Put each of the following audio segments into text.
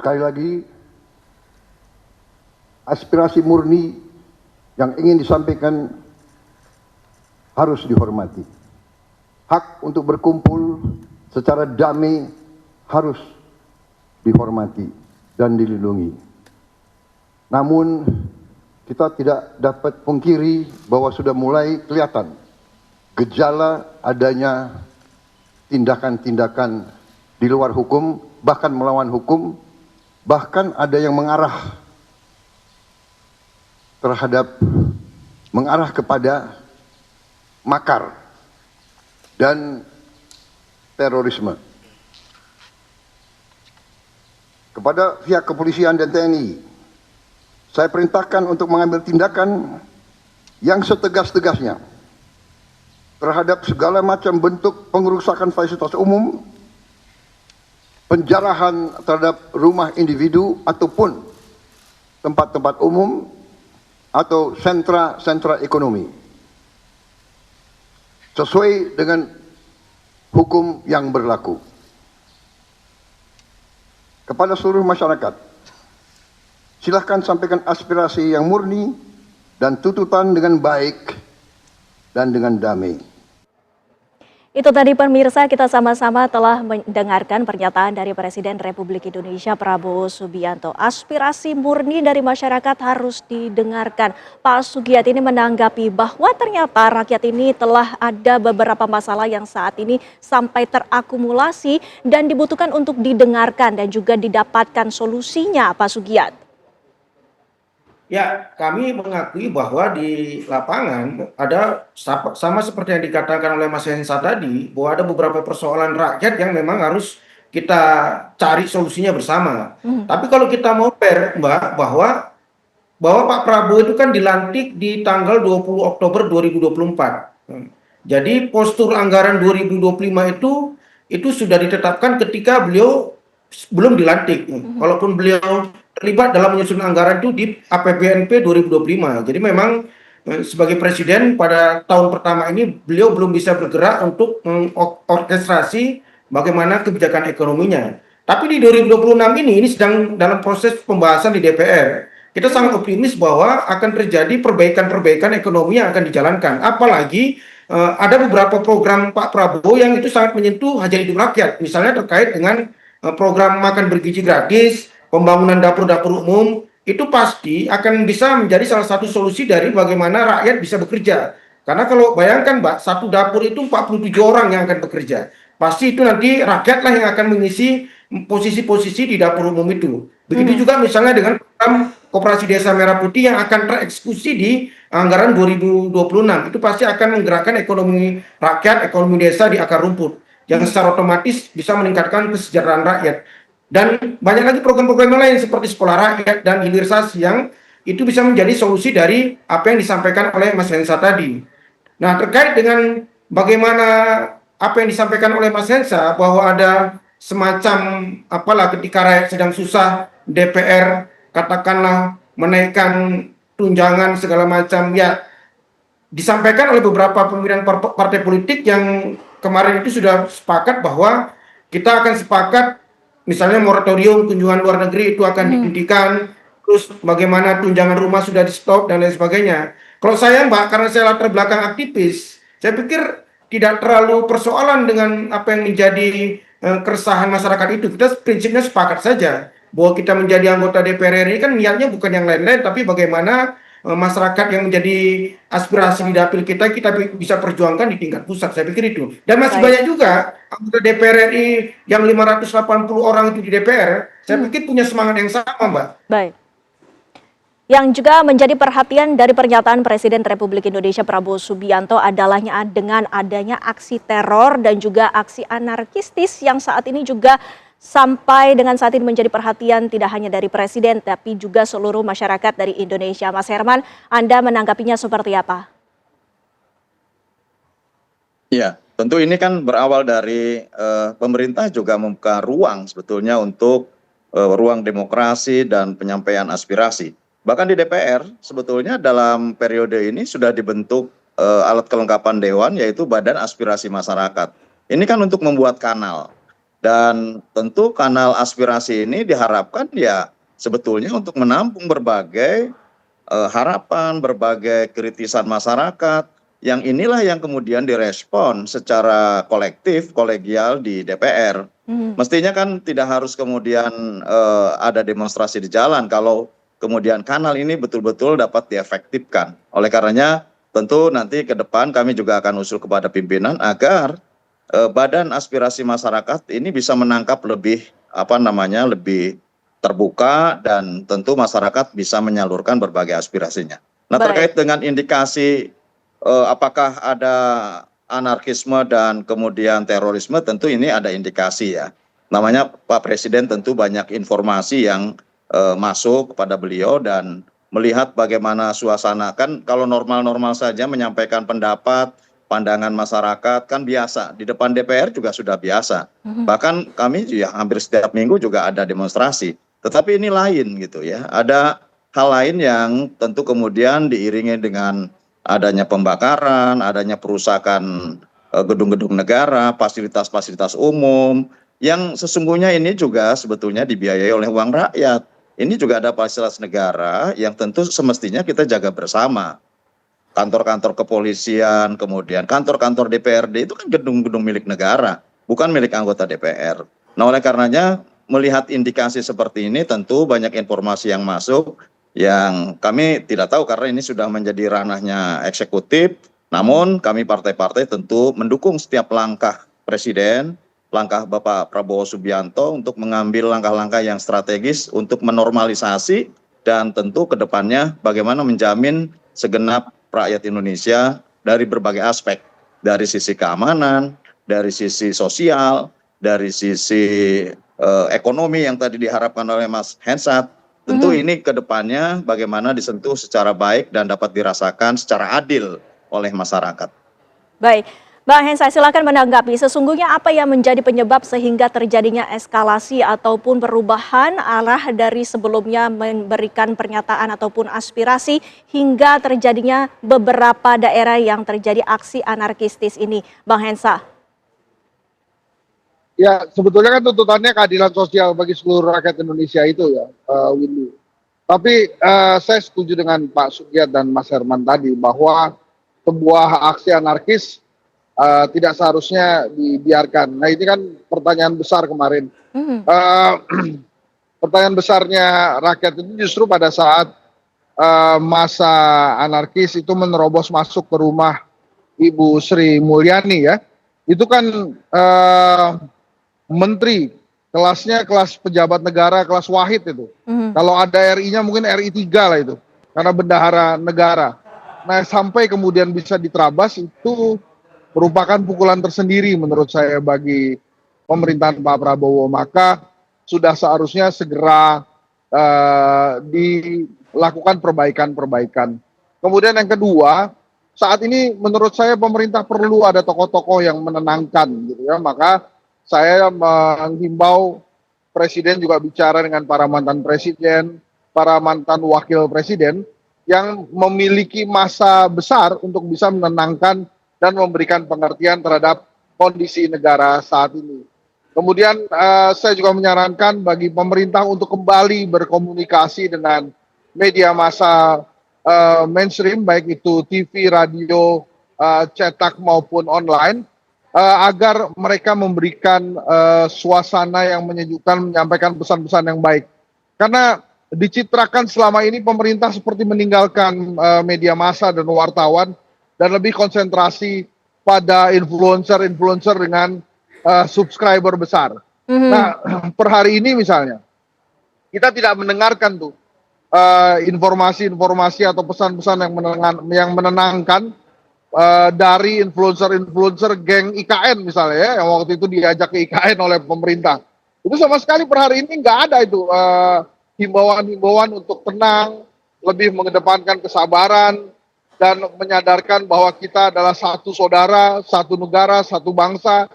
Sekali lagi, aspirasi murni yang ingin disampaikan harus dihormati. Hak untuk berkumpul secara damai harus dihormati dan dilindungi. Namun, kita tidak dapat pungkiri bahwa sudah mulai kelihatan gejala adanya tindakan-tindakan di luar hukum, bahkan melawan hukum, bahkan ada yang mengarah kepada makar dan terorisme. Kepada pihak kepolisian dan TNI, saya perintahkan untuk mengambil tindakan yang setegas-tegasnya terhadap segala macam bentuk pengerusakan fasilitas umum, penjarahan terhadap rumah individu ataupun tempat-tempat umum atau sentra-sentra ekonomi, sesuai dengan hukum yang berlaku. Kepada seluruh masyarakat, silahkan sampaikan aspirasi yang murni dan tuntutan dengan baik dan dengan damai. Itu tadi pemirsa, kita sama-sama telah mendengarkan pernyataan dari Presiden Republik Indonesia Prabowo Subianto. Aspirasi murni dari masyarakat harus didengarkan. Pak Sugiat ini menanggapi bahwa ternyata rakyat ini telah ada beberapa masalah yang saat ini sampai terakumulasi dan dibutuhkan untuk didengarkan dan juga didapatkan solusinya, Pak Sugiat. Ya, kami mengakui bahwa di lapangan ada sama seperti yang dikatakan oleh Mas Hensa tadi, bahwa ada beberapa persoalan rakyat yang memang harus kita cari solusinya bersama. Tapi kalau kita mau fair, Mbak, bahwa Pak Prabowo itu kan dilantik di tanggal 20 Oktober 2024. Jadi postur anggaran 2025 itu sudah ditetapkan ketika beliau belum dilantik. Walaupun beliau terlibat dalam menyusun anggaran itu di APBNP 2025. Jadi memang sebagai presiden pada tahun pertama ini beliau belum bisa bergerak untuk mengorkestrasi bagaimana kebijakan ekonominya. Tapi di 2026 ini sedang dalam proses pembahasan di DPR. Kita sangat optimis bahwa akan terjadi perbaikan-perbaikan ekonomi yang akan dijalankan. Apalagi ada beberapa program Pak Prabowo yang itu sangat menyentuh hajat hidup rakyat. Misalnya terkait dengan program makan bergizi gratis, pembangunan dapur-dapur umum, itu pasti akan bisa menjadi salah satu solusi dari bagaimana rakyat bisa bekerja. Karena kalau bayangkan Mbak, satu dapur itu 47 orang yang akan bekerja. Pasti itu nanti rakyatlah yang akan mengisi posisi-posisi di dapur umum itu. Begitu juga misalnya dengan program Koperasi Desa Merah Putih yang akan tereksekusi di anggaran 2026. Itu pasti akan menggerakkan ekonomi rakyat, ekonomi desa di akar rumput, yang secara otomatis bisa meningkatkan kesejahteraan rakyat. Dan banyak lagi program-program lain seperti sekolah rakyat dan hilirisasi yang itu bisa menjadi solusi dari apa yang disampaikan oleh Mas Hensa tadi. Nah, terkait dengan bagaimana apa yang disampaikan oleh Mas Hensa bahwa ada semacam apalah ketika rakyat sedang susah, DPR katakanlah menaikkan tunjangan segala macam, ya disampaikan oleh beberapa pimpinan partai politik yang kemarin itu sudah sepakat bahwa kita akan sepakat misalnya moratorium kunjungan luar negeri itu akan dihentikan, terus bagaimana tunjangan rumah sudah di stop dan lain sebagainya. Kalau saya Mbak, karena saya latar belakang aktivis, saya pikir tidak terlalu persoalan dengan apa yang menjadi keresahan masyarakat itu. Kita prinsipnya sepakat saja bahwa kita menjadi anggota DPR RI kan niatnya bukan yang lain-lain, tapi bagaimana masyarakat yang menjadi aspirasi di dapil kita bisa perjuangkan di tingkat pusat. Saya pikir itu. Dan masih banyak juga anggota DPR RI yang 580 orang itu di DPR, saya pikir punya semangat yang sama, Mbak. Baik. Yang juga menjadi perhatian dari pernyataan Presiden Republik Indonesia Prabowo Subianto adalah dengan adanya aksi teror dan juga aksi anarkistis yang saat ini juga sampai dengan saat ini menjadi perhatian tidak hanya dari Presiden tapi juga seluruh masyarakat dari Indonesia. Mas Herman, Anda menanggapinya seperti apa? Ya, tentu ini kan berawal dari pemerintah juga membuka ruang sebetulnya untuk ruang demokrasi dan penyampaian aspirasi. Bahkan di DPR sebetulnya dalam periode ini sudah dibentuk alat kelengkapan dewan yaitu Badan Aspirasi Masyarakat. Ini kan untuk membuat kanal. Dan tentu kanal aspirasi ini diharapkan ya sebetulnya untuk menampung berbagai harapan, berbagai kritisan masyarakat, yang inilah yang kemudian direspon secara kolektif, kolegial di DPR. Mestinya kan tidak harus kemudian ada demonstrasi di jalan kalau kemudian kanal ini betul-betul dapat diefektifkan. Oleh karenanya tentu nanti ke depan kami juga akan usul kepada pimpinan agar badan aspirasi masyarakat ini bisa menangkap lebih lebih terbuka dan tentu masyarakat bisa menyalurkan berbagai aspirasinya. Nah, Baik. terkait dengan indikasi apakah ada anarkisme dan kemudian terorisme, tentu ini ada indikasi ya. Namanya Pak Presiden tentu banyak informasi yang masuk kepada beliau dan melihat bagaimana suasana. Kan kalau normal-normal saja menyampaikan pendapat, pandangan masyarakat kan biasa. Di depan DPR juga sudah biasa. Bahkan kami ya hampir setiap minggu juga ada demonstrasi. Tetapi ini lain gitu ya. Ada hal lain yang tentu kemudian diiringi dengan adanya pembakaran, adanya perusakan gedung-gedung negara, fasilitas-fasilitas umum, yang sesungguhnya ini juga sebetulnya dibiayai oleh uang rakyat. Ini juga ada fasilitas negara yang tentu semestinya kita jaga bersama. Kantor-kantor kepolisian, kemudian kantor-kantor DPRD itu kan gedung-gedung milik negara, bukan milik anggota DPR. Nah, oleh karenanya melihat indikasi seperti ini tentu banyak informasi yang masuk yang kami tidak tahu karena ini sudah menjadi ranahnya eksekutif. Namun kami partai-partai tentu mendukung setiap langkah Presiden, langkah Bapak Prabowo Subianto untuk mengambil langkah-langkah yang strategis untuk menormalisasi dan tentu ke depannya bagaimana menjamin segenap rakyat Indonesia dari berbagai aspek, dari sisi keamanan, dari sisi sosial, dari sisi ekonomi yang tadi diharapkan oleh Mas Hensat. Tentu ini ke depannya bagaimana disentuh secara baik dan dapat dirasakan secara adil oleh masyarakat. Baik, Bang Hensa, silakan menanggapi. Sesungguhnya apa yang menjadi penyebab sehingga terjadinya eskalasi ataupun perubahan arah dari sebelumnya memberikan pernyataan ataupun aspirasi hingga terjadinya beberapa daerah yang terjadi aksi anarkistis ini, Bang Hensa? Ya, sebetulnya kan tuntutannya keadilan sosial bagi seluruh rakyat Indonesia itu ya, Windy. Tapi saya setuju dengan Pak Sugiat dan Mas Herman tadi bahwa sebuah aksi anarkis tidak seharusnya dibiarkan. Nah, ini kan pertanyaan besar kemarin. Pertanyaan besarnya rakyat itu justru pada saat masa anarkis itu menerobos masuk ke rumah Ibu Sri Mulyani ya. Itu kan menteri, kelasnya kelas pejabat negara, kelas wahid itu. Kalau ada RI-nya mungkin RI 3 lah itu, karena bendahara negara. Nah, sampai kemudian bisa diterabas itu merupakan pukulan tersendiri menurut saya bagi pemerintahan Pak Prabowo. Maka sudah seharusnya segera dilakukan perbaikan-perbaikan. Kemudian yang kedua, saat ini menurut saya pemerintah perlu ada tokoh-tokoh yang menenangkan gitu ya. Maka saya menghimbau Presiden juga bicara dengan para mantan presiden, para mantan wakil presiden yang memiliki masa besar untuk bisa menenangkan dan memberikan pengertian terhadap kondisi negara saat ini. Kemudian saya juga menyarankan bagi pemerintah untuk kembali berkomunikasi dengan media massa mainstream, baik itu TV, radio, cetak maupun online, agar mereka memberikan suasana yang menyejukkan, menyampaikan pesan-pesan yang baik. Karena dicitrakan selama ini pemerintah seperti meninggalkan media massa dan wartawan dan lebih konsentrasi pada influencer-influencer dengan subscriber besar. Nah, per hari ini misalnya, kita tidak mendengarkan tuh informasi-informasi atau pesan-pesan yang menenangkan dari influencer-influencer geng IKN misalnya ya, yang waktu itu diajak ke IKN oleh pemerintah. Itu sama sekali per hari ini nggak ada itu himbauan-himbauan untuk tenang, lebih mengedepankan kesabaran, dan menyadarkan bahwa kita adalah satu saudara, satu negara, satu bangsa.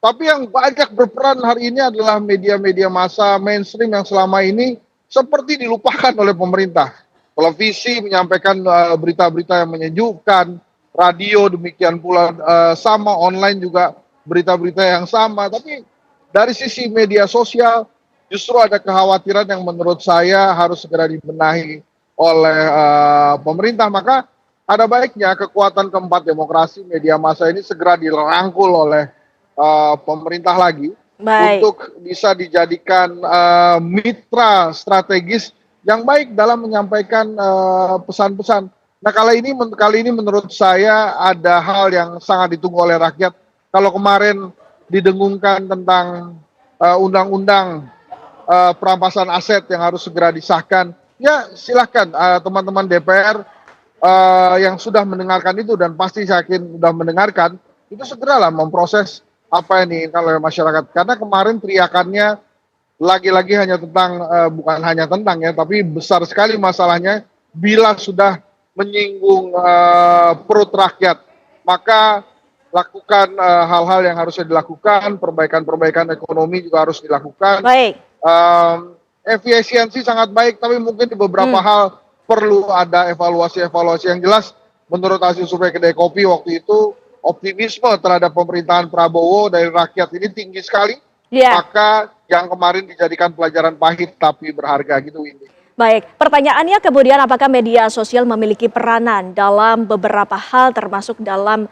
Tapi yang banyak berperan hari ini adalah media-media massa mainstream yang selama ini seperti dilupakan oleh pemerintah. Televisi menyampaikan berita-berita yang menyejukkan, radio demikian pula sama, online juga berita-berita yang sama. Tapi dari sisi media sosial justru ada kekhawatiran yang menurut saya harus segera dibenahi oleh pemerintah. Maka ada baiknya kekuatan keempat demokrasi media massa ini segera dirangkul oleh pemerintah lagi Baik. untuk bisa dijadikan mitra strategis yang baik dalam menyampaikan pesan-pesan. Nah, kali ini menurut saya ada hal yang sangat ditunggu oleh rakyat. Kalau kemarin didengungkan tentang undang-undang perampasan aset yang harus segera disahkan, ya silahkan teman-teman DPR yang sudah mendengarkan itu, dan pasti saya yakin sudah mendengarkan, itu segeralah memproses apa yang diinginkan oleh masyarakat. Karena kemarin teriakannya lagi-lagi hanya tentang, bukan hanya tentang ya, tapi besar sekali masalahnya bila sudah menyinggung perut rakyat, maka lakukan hal-hal yang harusnya dilakukan, perbaikan-perbaikan ekonomi juga harus dilakukan. Baik. Efisiensi sangat baik, tapi mungkin di beberapa hal perlu ada evaluasi-evaluasi yang jelas. Menurut hasil survei Kedai Kopi waktu itu, optimisme terhadap pemerintahan Prabowo dari rakyat ini tinggi sekali. Ya. Maka yang kemarin dijadikan pelajaran pahit tapi berharga gitu ini. Baik, pertanyaannya kemudian apakah media sosial memiliki peranan dalam beberapa hal termasuk dalam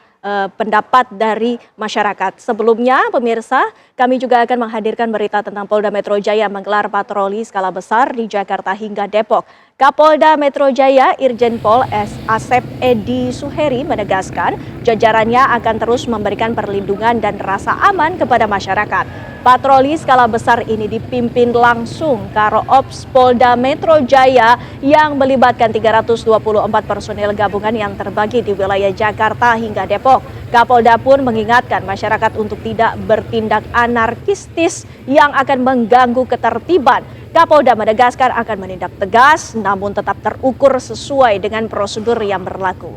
pendapat dari masyarakat. Sebelumnya, pemirsa, kami juga akan menghadirkan berita tentang Polda Metro Jaya menggelar patroli skala besar di Jakarta hingga Depok. Kapolda Metro Jaya Irjen Pol Asep Edi Suheri menegaskan jajarannya akan terus memberikan perlindungan dan rasa aman kepada masyarakat. Patroli skala besar ini dipimpin langsung Karo Ops Polda Metro Jaya yang melibatkan 324 personil gabungan yang terbagi di wilayah Jakarta hingga Depok. Kapolda pun mengingatkan masyarakat untuk tidak bertindak anarkistis yang akan mengganggu ketertiban. Kapolda menegaskan akan menindak tegas namun tetap terukur sesuai dengan prosedur yang berlaku.